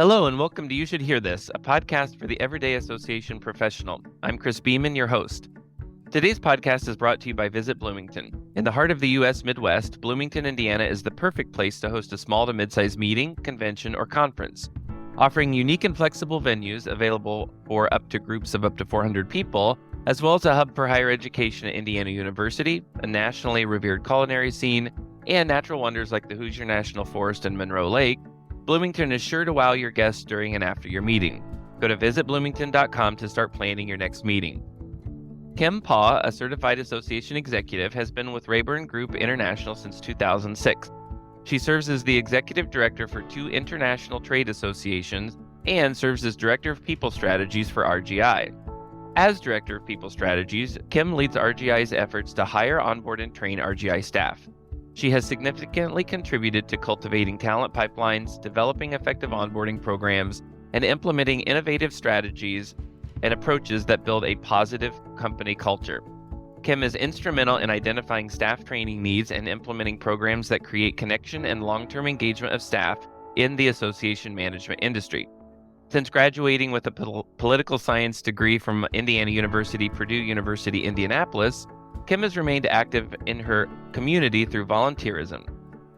Hello and welcome to You Should Hear This, a podcast for the Everyday Association professional. I'm Chris Beeman, your host. Today's podcast is brought to you by Visit Bloomington. In the heart of the U.S. Midwest, Bloomington, Indiana is the perfect place to host a small to mid-sized meeting, convention, or conference. Offering unique and flexible venues available for up to groups of up to 400 people, as well as a hub for higher education at Indiana University, a nationally revered culinary scene, and natural wonders like the Hoosier National Forest and Monroe Lake, Bloomington is sure to wow your guests during and after your meeting. Go to visitbloomington.com to start planning your next meeting. Kim Paugh, a certified association executive, has been with Rayburn Group International since 2006. She serves as the executive director for 2 international trade associations and serves as director of people strategies for RGI. As director of people strategies, Kim leads RGI's efforts to hire, onboard, and train RGI staff. She has significantly contributed to cultivating talent pipelines, developing effective onboarding programs, and implementing innovative strategies and approaches that build a positive company culture. Kim is instrumental in identifying staff training needs and implementing programs that create connection and long-term engagement of staff in the association management industry. Since graduating with a political science degree from Indiana University, Purdue University, Indianapolis, Kim has remained active in her community through volunteerism.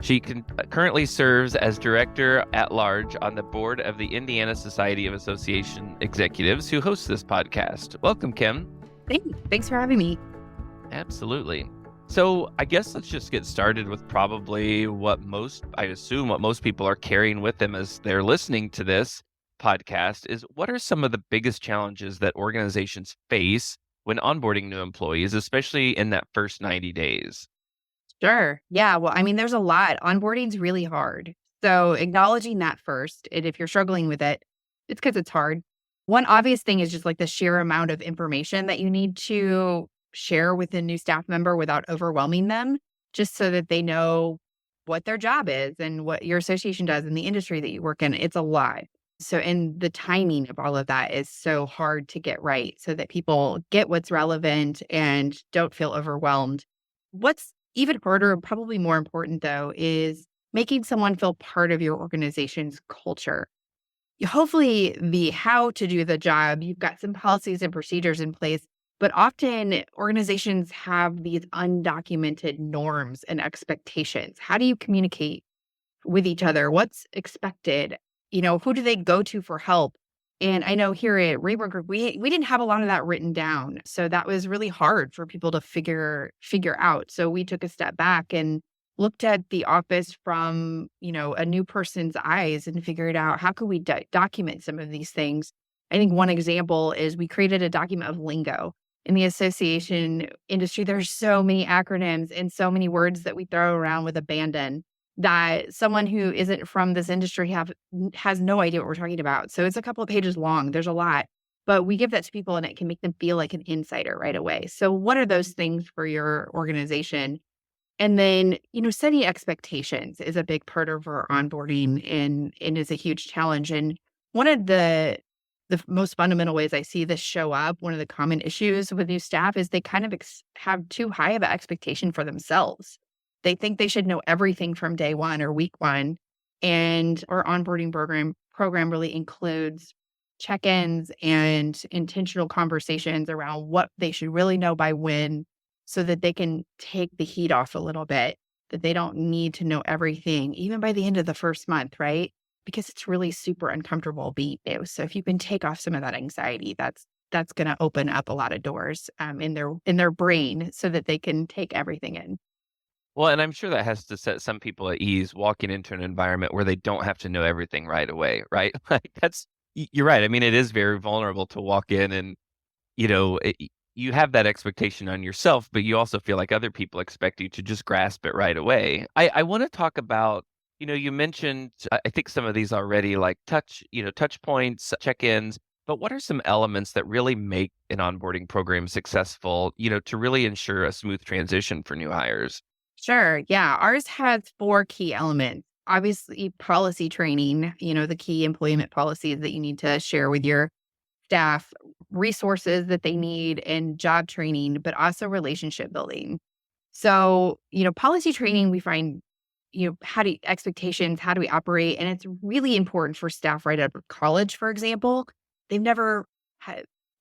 She currently serves as Director at Large on the board of the Indiana Society of Association Executives, who hosts this podcast. Welcome, Kim. Thanks for having me. Absolutely. So I guess let's just get started with probably what most people are carrying with them as they're listening to this podcast is, what are some of the biggest challenges that organizations face when onboarding new employees, especially in that first 90 days? Sure. Yeah. Well, there's a lot. Onboarding's really hard. So acknowledging that first, and if you're struggling with it, it's because it's hard. One obvious thing is just like the sheer amount of information that you need to share with a new staff member without overwhelming them, just so that they know what their job is and what your association does in the industry that you work in. It's a lot. So, and the timing of all of that is so hard to get right so that people get what's relevant and don't feel overwhelmed. What's even harder, and probably more important though, is making someone feel part of your organization's culture. Hopefully, the how to do the job, you've got some policies and procedures in place, but often organizations have these undocumented norms and expectations. How do you communicate with each other? What's expected? Who do they go to for help? And I know here at Rayburn Group, we didn't have a lot of that written down. So that was really hard for people to figure out. So we took a step back and looked at the office from, a new person's eyes and figured out how could we document some of these things. I think one example is we created a document of lingo. In the association industry, there's so many acronyms and so many words that we throw around with abandon that someone who isn't from this industry has no idea what we're talking about. So it's a couple of pages long. There's a lot, but we give that to people and it can make them feel like an insider right away. So what are those things for your organization? And then, setting expectations is a big part of our onboarding and is a huge challenge. And one of the most fundamental ways I see this show up, one of the common issues with new staff is they kind of have too high of an expectation for themselves. They think they should know everything from day one or week one. And our onboarding program really includes check-ins and intentional conversations around what they should really know by when, so that they can take the heat off a little bit, that they don't need to know everything, even by the end of the first month, right? Because it's really super uncomfortable being new. So if you can take off some of that anxiety, that's going to open up a lot of doors in their brain so that they can take everything in. Well, and I'm sure that has to set some people at ease walking into an environment where they don't have to know everything right away, right? You're right. It is very vulnerable to walk in and, you have that expectation on yourself, but you also feel like other people expect you to just grasp it right away. I want to talk about, you mentioned, I think some of these already, like touch points, check-ins, but what are some elements that really make an onboarding program successful, to really ensure a smooth transition for new hires? Sure. Yeah. Ours has 4 key elements. Obviously, policy training, the key employment policies that you need to share with your staff, resources that they need, and job training, but also relationship building. So, policy training we find expectations, how do we operate? And it's really important for staff right out of college, for example. They've never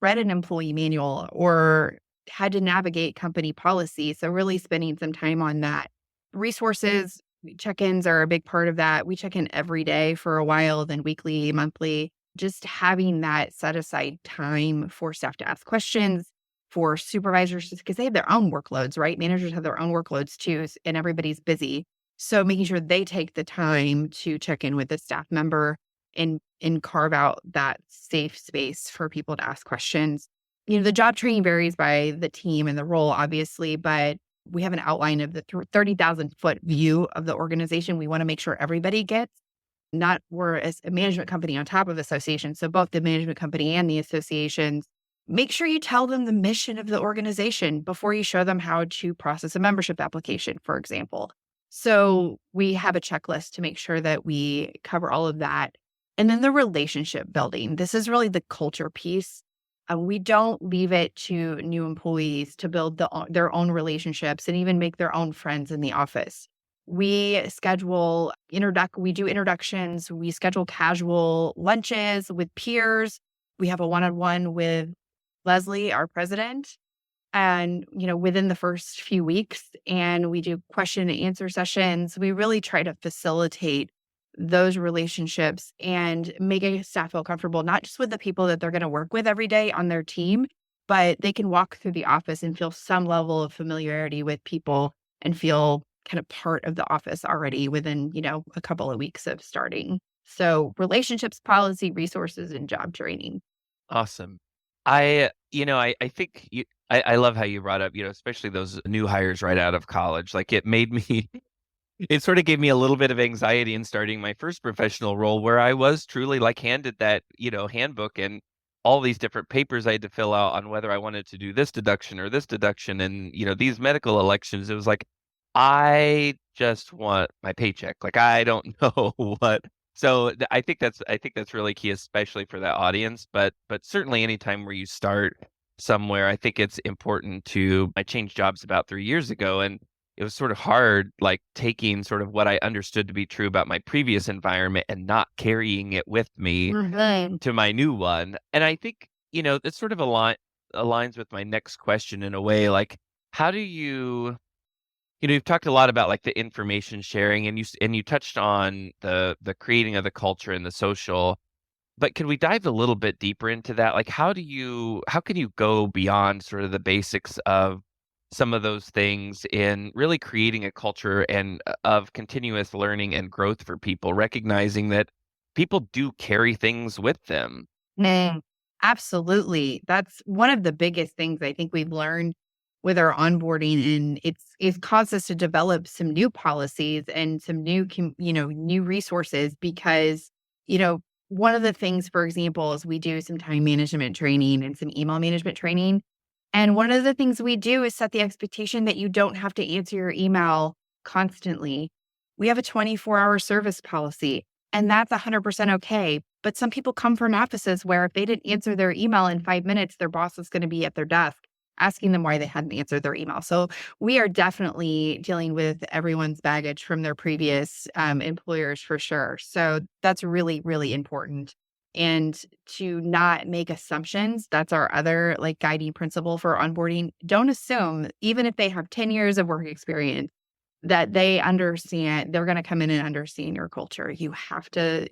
read an employee manual or had to navigate company policy. So really spending some time on that. Resources, check-ins are a big part of that. We check in every day for a while, then weekly, monthly, just having that set aside time for staff to ask questions, for supervisors, because they have their own workloads, right? Managers have their own workloads too, and everybody's busy. So making sure they take the time to check in with the staff member and carve out that safe space for people to ask questions. The job training varies by the team and the role, obviously, but we have an outline of the 30,000-foot view of the organization we want to make sure everybody gets. We're a management company on top of association. So both the management company and the associations, make sure you tell them the mission of the organization before you show them how to process a membership application, for example. So we have a checklist to make sure that we cover all of that. And then the relationship building. This is really the culture piece. We don't leave it to new employees to build their own relationships and even make their own friends in the office. We we do introductions, we schedule casual lunches with peers. We have a one-on-one with Leslie, our president, and, within the first few weeks, and we do question and answer sessions. We really try to facilitate those relationships and making staff feel comfortable, not just with the people that they're going to work with every day on their team, but they can walk through the office and feel some level of familiarity with people and feel kind of part of the office already within, a couple of weeks of starting. So relationships, policy, resources, and job training. Awesome. I think I love how you brought up, especially those new hires right out of college. Like it made me, it sort of gave me a little bit of anxiety in starting my first professional role where I was truly like handed that, handbook and all these different papers I had to fill out on whether I wanted to do this deduction or this deduction and, these medical elections. It was like, I just want my paycheck. Like I don't know what. So I think that's really key, especially for that audience. But certainly anytime where you start somewhere, I think it's important to. I changed jobs about 3 years ago, and it was sort of hard, like taking sort of what I understood to be true about my previous environment and not carrying it with me Mhm. to my new one. And I think it sort of aligns with my next question in a way. Like, how do you've talked a lot about like the information sharing and you touched on the creating of the culture and the social, but could we dive a little bit deeper into that? Like how can you go beyond sort of the basics of some of those things in really creating a culture and of continuous learning and growth for people, recognizing that people do carry things with them? Mm, absolutely. That's one of the biggest things I think we've learned with our onboarding, and it's caused us to develop some new policies and some new resources because, you know, one of the things, for example, is we do some time management training and some email management training. And one of the things we do is set the expectation that you don't have to answer your email constantly. We have a 24-hour service policy, and that's 100% okay. But some people come from offices where if they didn't answer their email in 5 minutes, their boss is going to be at their desk asking them why they hadn't answered their email. So we are definitely dealing with everyone's baggage from their previous employers for sure. So that's really, really important. And to not make assumptions, that's our other like guiding principle for onboarding. Don't assume, even if they have 10 years of work experience, that they understand they're going to come in and understand your culture. You have to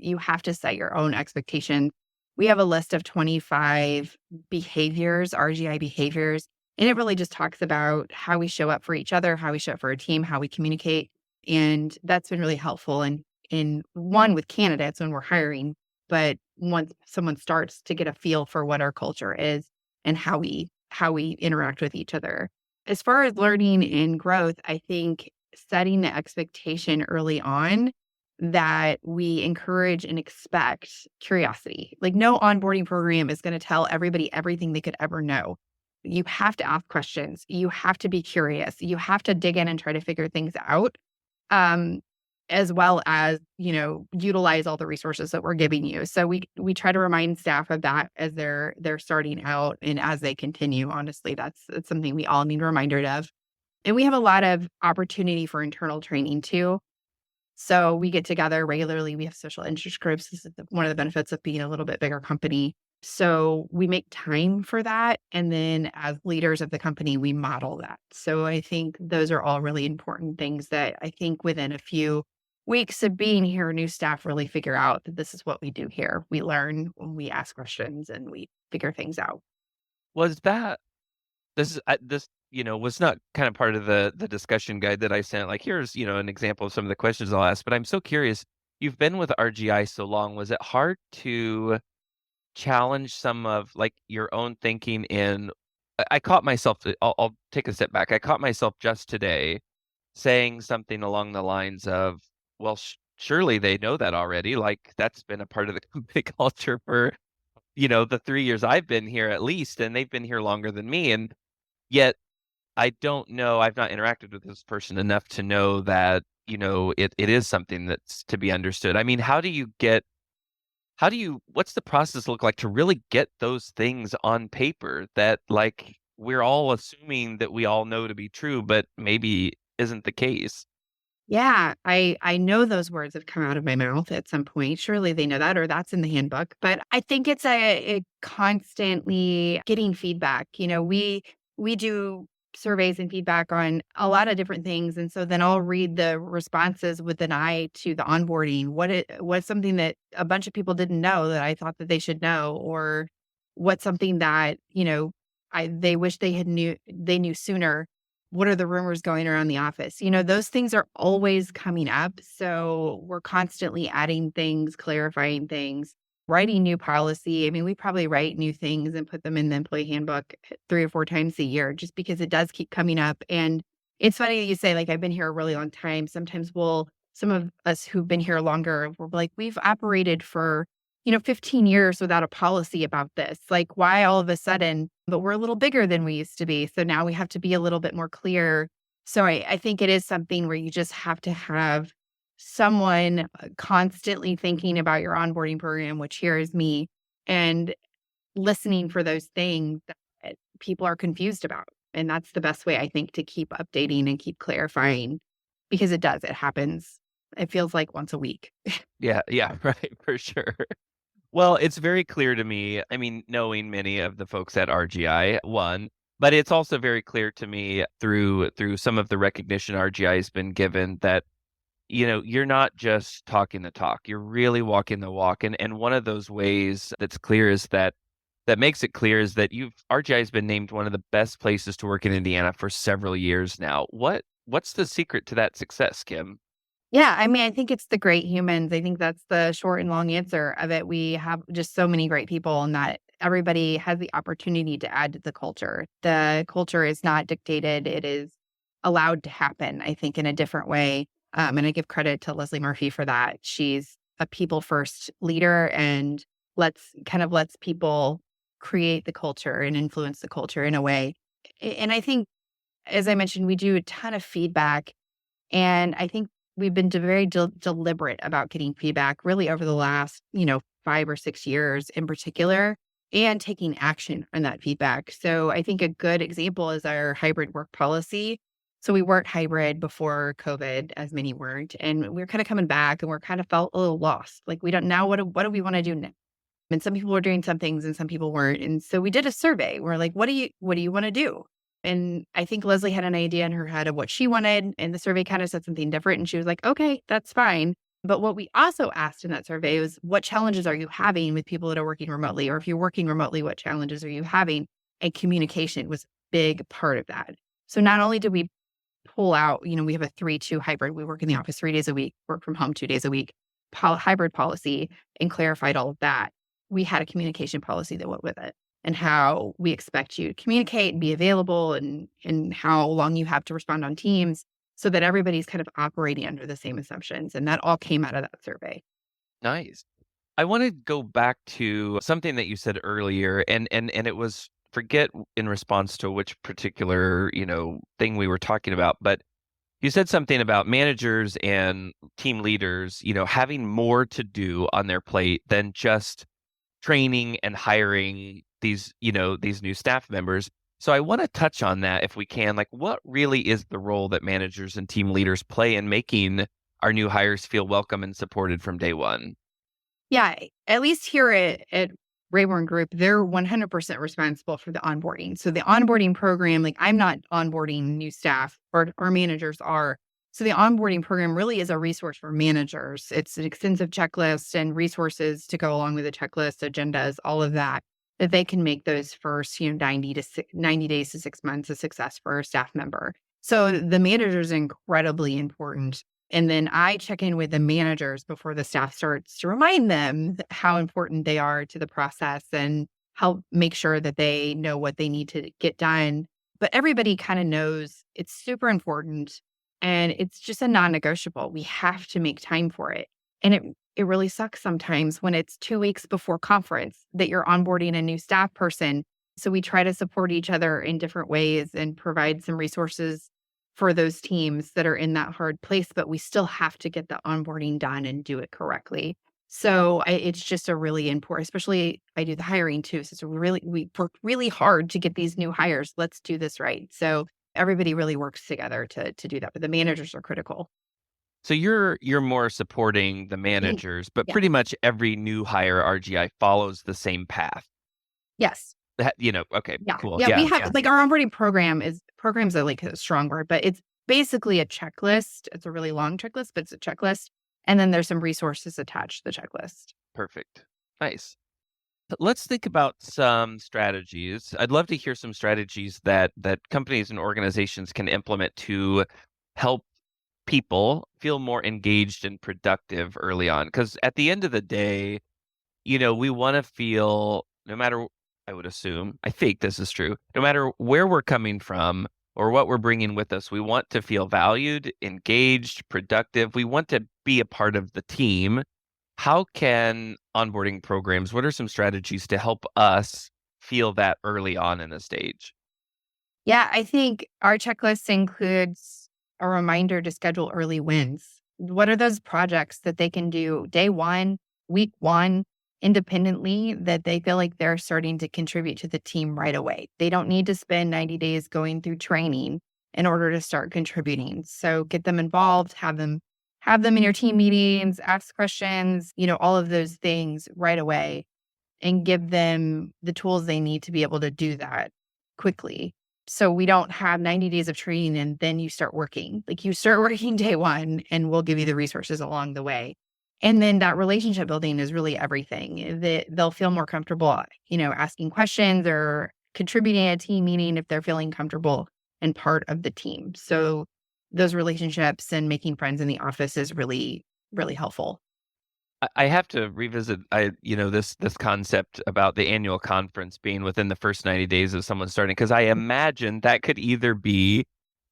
set your own expectations. We have a list of 25 behaviors, RGI behaviors, and it really just talks about how we show up for each other, how we show up for a team, how we communicate. And that's been really helpful in one with candidates when we're hiring, but once someone starts to get a feel for what our culture is and how we interact with each other. As far as learning and growth, I think setting the expectation early on that we encourage and expect curiosity. Like no onboarding program is going to tell everybody everything they could ever know. You have to ask questions. You have to be curious. You have to dig in and try to figure things out. Um, as well as, utilize all the resources that we're giving you. So we try to remind staff of that as they're starting out and as they continue. Honestly, that's something we all need reminded of. And we have a lot of opportunity for internal training too. So we get together regularly. We have social interest groups. This is one of the benefits of being a little bit bigger company. So we make time for that. And then as leaders of the company, we model that. So I think those are all really important things that I think within a few weeks of being here, new staff really figure out that this is what we do here. We learn when we ask questions and we figure things out. Was that was not kind of part of the discussion guide that I sent. Like, here's, an example of some of the questions I'll ask, but I'm so curious. You've been with RGI so long. Was it hard to challenge some of like your own thinking in I caught myself I'll take a step back. I caught myself just today saying something along the lines of, well, surely they know that already. Like that's been a part of the company culture for, the 3 years I've been here at least, and they've been here longer than me. And yet I don't know, I've not interacted with this person enough to know that, it is something that's to be understood. I mean, what's the process look like to really get those things on paper that like we're all assuming that we all know to be true, but maybe isn't the case? Yeah, I know those words have come out of my mouth at some point. Surely they know that, or that's in the handbook. But I think it's a constantly getting feedback. We do surveys and feedback on a lot of different things, and so then I'll read the responses with an eye to the onboarding. What's something that a bunch of people didn't know that I thought that they should know, or what's something that they wish they knew sooner. What are the rumors going around the office? Those things are always coming up. So we're constantly adding things, clarifying things, writing new policy. I mean, we probably write new things and put them in the employee handbook 3 or 4 times a year just because it does keep coming up. And it's funny that you say, like, I've been here a really long time. Sometimes some of us who've been here longer, we're like, we've operated for 15 years without a policy about this. Like, why all of a sudden? But we're a little bigger than we used to be. So now we have to be a little bit more clear. So I think it is something where you just have to have someone constantly thinking about your onboarding program, which here is me, and listening for those things that people are confused about. And that's the best way, I think, to keep updating and keep clarifying because it happens. It feels like once a week. Yeah, yeah, right, for sure. Well, it's very clear to me, I mean, knowing many of the folks at RGI, one, but it's also very clear to me through some of the recognition RGI has been given that, you're not just talking the talk, you're really walking the walk. And one of those ways that's clear is that makes it clear is that RGI has been named one of the best places to work in Indiana for several years now. What's the secret to that success, Kim? Yeah, I mean, I think it's the great humans. I think that's the short and long answer of it. We have just so many great people, and that everybody has the opportunity to add to the culture. The culture is not dictated, it is allowed to happen, I think, in a different way. And I give credit to Leslie Murphy for that. She's a people first leader and lets people create the culture and influence the culture in a way. And I think, as I mentioned, we do a ton of feedback. And I think we've been very deliberate about getting feedback really over the last, 5 or 6 years in particular, and taking action on that feedback. So I think a good example is our hybrid work policy. So we weren't hybrid before COVID, as many weren't, and we're kind of coming back, and we're kind of felt a little lost. Like we don't know what do we want to do now? And some people were doing some things and some people weren't. And so we did a survey. We're like, what do you want to do? And I think Leslie had an idea in her head of what she wanted, and the survey kind of said something different. And she was like, okay, that's fine. But what we also asked in that survey was, what challenges are you having with people that are working remotely? Or if you're working remotely, what challenges are you having? And communication was a big part of that. So not only did we pull out, we have a 3-2 hybrid. We work in the office 3 days a week, work from home 2 days a week, hybrid policy, and clarified all of that. We had a communication policy that went with it, and how we expect you to communicate and be available, and how long you have to respond on Teams, so that everybody's kind of operating under the same assumptions. And that all came out of that survey. Nice. I want to go back to something that you said earlier, and it was forget in response to which particular, thing we were talking about, but you said something about managers and team leaders, having more to do on their plate than just training and hiring these new staff members. So I want to touch on that if we can. Like, what really is the role that managers and team leaders play in making our new hires feel welcome and supported from day one? Yeah, at least here at Rayborn Group, they're 100% responsible for the onboarding. So the onboarding program, like I'm not onboarding new staff, or our managers are. So the onboarding program really is a resource for managers. It's an extensive checklist and resources to go along with the checklist, agendas, all of that, that they can make those first, 90 days to 6 months a success for a staff member. So the manager is incredibly important. And then I check in with the managers before the staff starts to remind them how important they are to the process and help make sure that they know what they need to get done. But everybody kind of knows it's super important and it's just a non-negotiable. We have to make time for it. And it really sucks sometimes when it's 2 weeks before conference that you're onboarding a new staff person. So we try to support each other in different ways and provide some resources for those teams that are in that hard place, but we still have to get the onboarding done and do it correctly. So it's just a really important, especially I do the hiring too. So we work really hard to get these new hires. Let's do this right. So everybody really works together to do that, but the managers are critical. So you're more supporting the Mhm. managers, but Yeah. pretty much every new hire RGI follows the same path. Yes. Okay, Yeah. cool. Yeah. We Yeah. have like our onboarding programs are like a strong word, but it's basically a checklist. It's a really long checklist, but it's a checklist. And then there's some resources attached to the checklist. Perfect. Nice. Let's think about some strategies. I'd love to hear some strategies that companies and organizations can implement to help people feel more engaged and productive early on. Because at the end of the day, we want to feel, no matter, I would assume, I think this is true, no matter where we're coming from or what we're bringing with us, we want to feel valued, engaged, productive. We want to be a part of the team. How can onboarding programs, what are some strategies to help us feel that early on in the stage? Yeah, I think our checklist includes a reminder to schedule early wins. What are those projects that they can do day one, week one, independently that they feel like they're starting to contribute to the team right away? They don't need to spend 90 days going through training in order to start contributing. So get them involved, have them in your team meetings, ask questions, all of those things right away and give them the tools they need to be able to do that quickly. So we don't have 90 days of training and then you start working. Like you start working day one and we'll give you the resources along the way. And then that relationship building is really everything. That they'll feel more comfortable, asking questions or contributing at a team meeting if they're feeling comfortable and part of the team. So those relationships and making friends in the office is really, really helpful. I have to revisit this concept about the annual conference being within the first 90 days of someone starting, because I imagine that could either be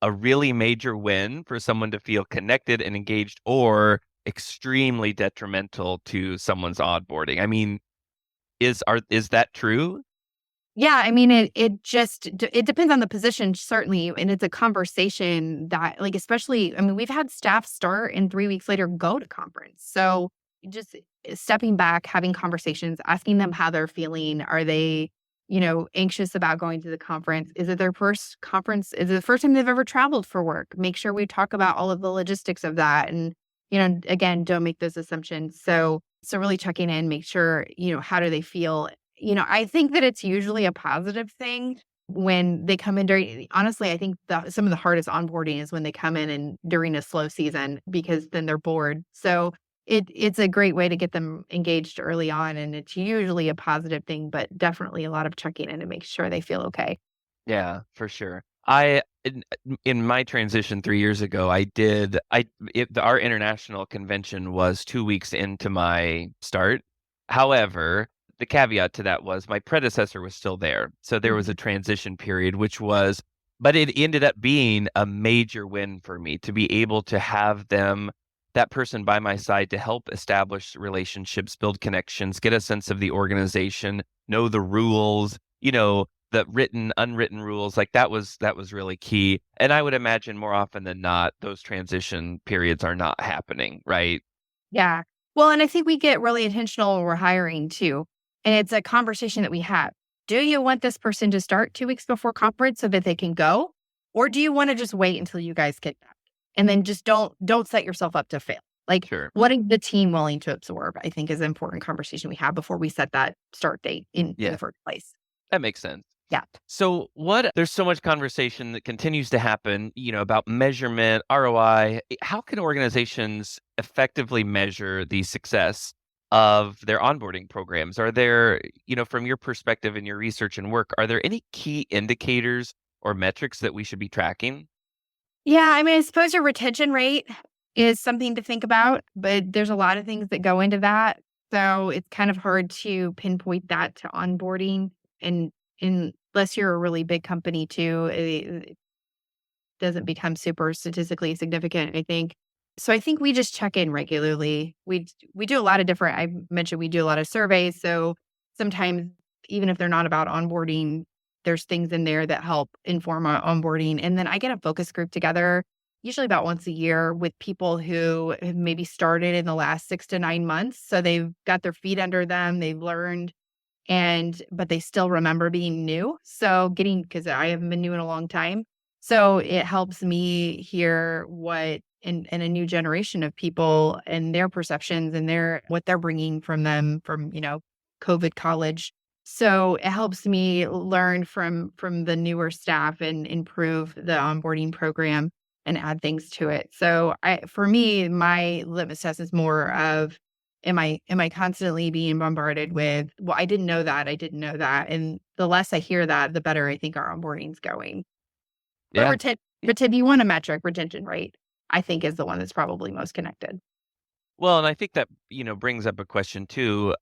a really major win for someone to feel connected and engaged or extremely detrimental to someone's onboarding. I mean, is that true? Yeah, I mean, it depends on the position, certainly, and it's a conversation that, like, especially, I mean, we've had staff start and 3 weeks later go to conference. So just stepping back, having conversations, asking them how they're feeling. Are they, anxious about going to the conference? Is it their first conference? Is it the first time they've ever traveled for work? Make sure we talk about all of the logistics of that, and again, don't make those assumptions. So really checking in, make sure, how do they feel? I think that it's usually a positive thing when they come in during, honestly, I think some of the hardest onboarding is when they come in and during a slow season because then they're bored. So it's a great way to get them engaged early on. And it's usually a positive thing, but definitely a lot of checking in to make sure they feel okay. Yeah, for sure. In my transition 3 years ago, our international convention was 2 weeks into my start. However, the caveat to that was my predecessor was still there. So there was a Mhm. transition period, but it ended up being a major win for me to be able to have that person by my side to help establish relationships, build connections, get a sense of the organization, know the rules, the written, unwritten rules. Like that was really key. And I would imagine more often than not, those transition periods are not happening, right? Yeah. Well, and I think we get really intentional when we're hiring too. And it's a conversation that we have. Do you want this person to start 2 weeks before conference so that they can go? Or do you want to just wait until you guys get back? And then just don't set yourself up to fail. Like, Sure. what is the team willing to absorb? I think is an important conversation we have before we set that start date in Yeah, the first place. that makes sense. Yeah. So there's so much conversation that continues to happen, about measurement, ROI. How can organizations effectively measure the success of their onboarding programs? Are there, from your perspective in your research and work, are there any key indicators or metrics that we should be tracking? Yeah, I mean, I suppose your retention rate is something to think about, but there's a lot of things that go into that. So it's kind of hard to pinpoint that to onboarding. And unless you're a really big company too, it doesn't become super statistically significant, I think. So I think we just check in regularly. We do a lot of different, I mentioned we do a lot of surveys. So sometimes even if they're not about onboarding, there's things in there that help inform our onboarding. And then I get a focus group together, usually about once a year, with people who have maybe started in the last 6 to 9 months. So they've got their feet under them, they've learned, but they still remember being new. So because I haven't been new in a long time. So it helps me hear what in a new generation of people and their perceptions and what they're bringing from them from, COVID college. So it helps me learn from the newer staff and improve the onboarding program and add things to it. So for me, my litmus test is more of, am I constantly being bombarded with, well, I didn't know that, I didn't know that. And the less I hear that, the better I think our onboarding's going. But Yeah. you want a metric, retention rate, I think is the one that's probably most connected. Well, and I think that, brings up a question too,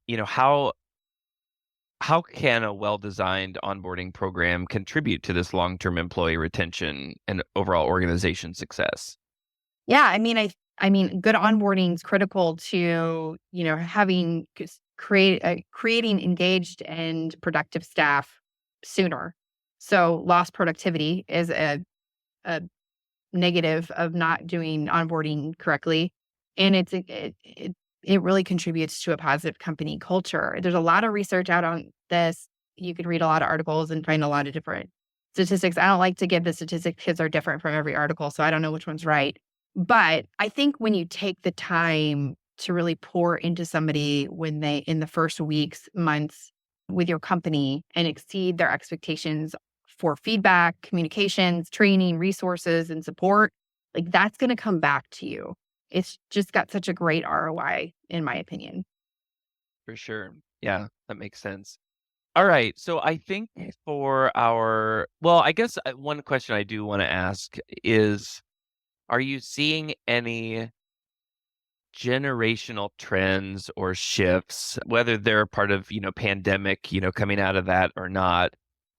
how can a well-designed onboarding program contribute to this long-term employee retention and overall organization success? Yeah, I mean, good onboarding is critical to, having creating engaged and productive staff sooner. So lost productivity is a negative of not doing onboarding correctly, and it really contributes to a positive company culture. There's a lot of research out on this. You could read a lot of articles and find a lot of different statistics. I don't like to give the statistics because they're different from every article, so I don't know which one's right. But I think when you take the time to really pour into somebody in the first weeks, months with your company and exceed their expectations for feedback, communications, training, resources, and support, like that's going to come back to you. It's just got such a great ROI, in my opinion. For sure. Yeah, that makes sense. All right. So I think well, I guess one question I do want to ask is, are you seeing any generational trends or shifts, whether they're part of, pandemic, coming out of that or not,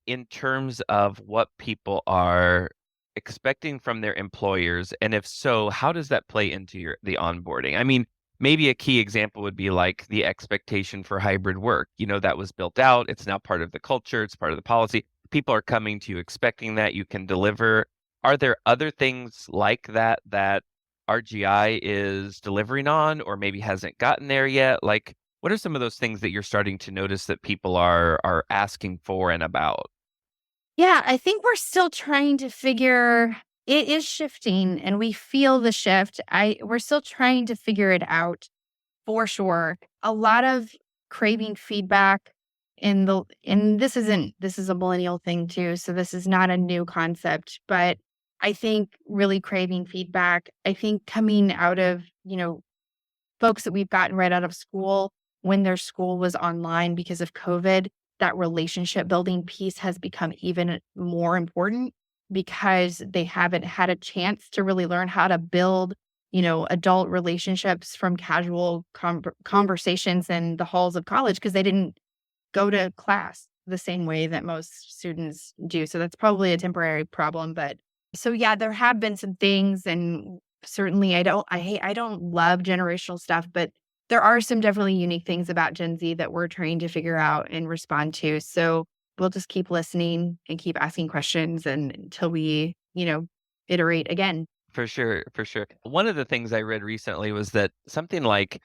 in terms of what people are expecting from their employers? And if so, how does that play into the onboarding? I mean, maybe a key example would be like the expectation for hybrid work. That was built out. It's now part of the culture. It's part of the policy. People are coming to you expecting that you can deliver. Are there other things like that RGI is delivering on or maybe hasn't gotten there yet? Like, what are some of those things that you're starting to notice that people are asking for and about? Yeah, I think we're still trying to figure it is shifting and we feel the shift. We're still trying to figure it out for sure. A lot of craving feedback and this is a millennial thing too, so this is not a new concept, but I think really craving feedback. I think coming out of, folks that we've gotten right out of school when their school was online because of COVID, that relationship building piece has become even more important because they haven't had a chance to really learn how to build, adult relationships from casual conversations in the halls of college because they didn't go to class the same way that most students do. So that's probably a temporary problem. But so yeah, there have been some things, and certainly I don't love generational stuff, but there are some definitely unique things about Gen Z that we're trying to figure out and respond to. So we'll just keep listening and keep asking questions and until we, iterate again. For sure, for sure. One of the things I read recently was that something like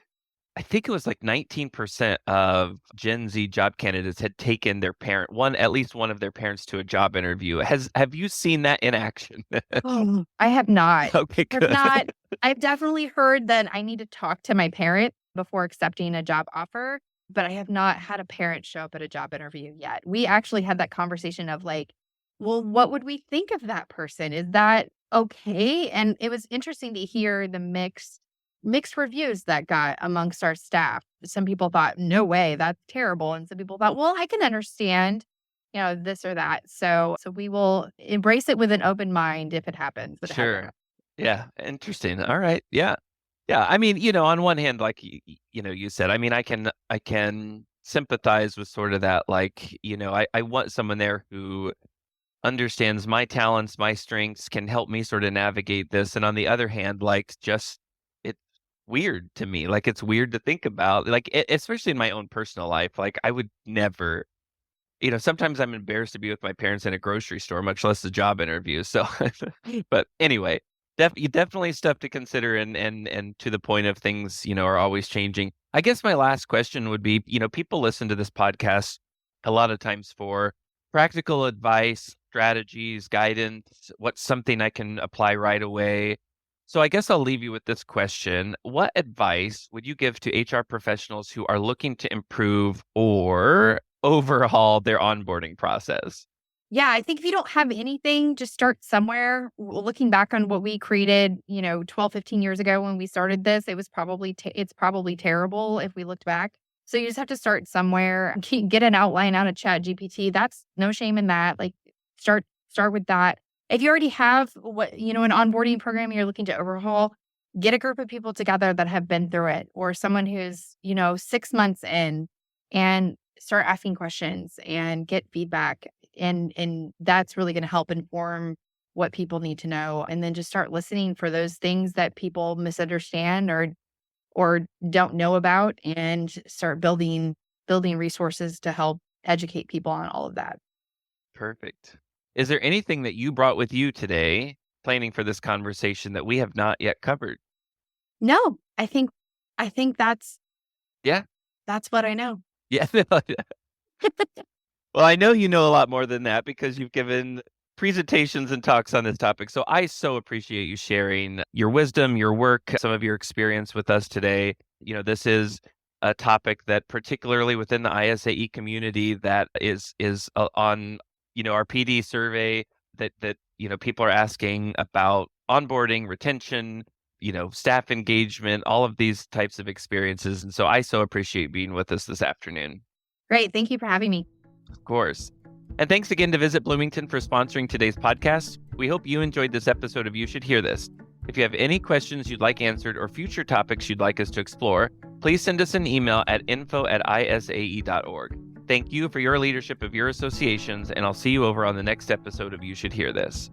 I think it was like 19% of Gen Z job candidates had taken their at least one of their parents to a job interview. Have you seen that in action? Oh, I have not. Okay, Have good. not. I've definitely heard that I need to talk to my parent before accepting a job offer, but I have not had a parent show up at a job interview yet. We actually had that conversation of like, well, what would we think of that person? Is that okay? And it was interesting to hear the mixed reviews that got amongst our staff. Some people thought, no way, that's terrible. And some people thought, well, I can understand, this or that. So we will embrace it with an open mind if it happens. But it hasn't Sure. happened. Yeah. Interesting. All right. Yeah. Yeah. I mean, on one hand, like you said, I mean, I can sympathize with sort of that. Like, I want someone there who understands my talents, my strengths, can help me sort of navigate this. And on the other hand, like, just it's weird to me. Like, it's weird to think about, like, especially in my own personal life. Like, I would never. Sometimes I'm embarrassed to be with my parents in a grocery store, much less a job interview. So, but anyway, definitely stuff to consider, and to the point of things, are always changing. I guess my last question would be, people listen to this podcast a lot of times for practical advice, strategies, guidance, what's something I can apply right away. So I guess I'll leave you with this question. What advice would you give to HR professionals who are looking to improve or overhaul their onboarding process? Yeah, I think if you don't have anything, just start somewhere. Looking back on what we created, 12, 15 years ago when we started this, it was probably, it's probably terrible if we looked back. So you just have to start somewhere, get an outline out of Chat GPT. That's no shame in that. Like start with that. If you already have an onboarding program you're looking to overhaul, get a group of people together that have been through it, or someone who's, 6 months in, and start asking questions and get feedback. And that's really going to help inform what people need to know. And then just start listening for those things that people misunderstand or don't know about, and start building resources to help educate people on all of that. Perfect. Is there anything that you brought with you today, planning for this conversation, that we have not yet covered? No, I think Yeah. that's what I know. Yeah. Well, I know you know a lot more than that because you've given presentations and talks on this topic. So I so appreciate you sharing your wisdom, your work, some of your experience with us today. This is a topic that, particularly within the ISAE community, that is on, our PD survey, that people are asking about onboarding, retention, staff engagement, all of these types of experiences. And so I so appreciate being with us this afternoon. Great. Thank you for having me. Of course. And thanks again to Visit Bloomington for sponsoring today's podcast. We hope you enjoyed this episode of You Should Hear This. If you have any questions you'd like answered or future topics you'd like us to explore, please send us an email at info@isae.org. Thank you for your leadership of your associations, and I'll see you over on the next episode of You Should Hear This.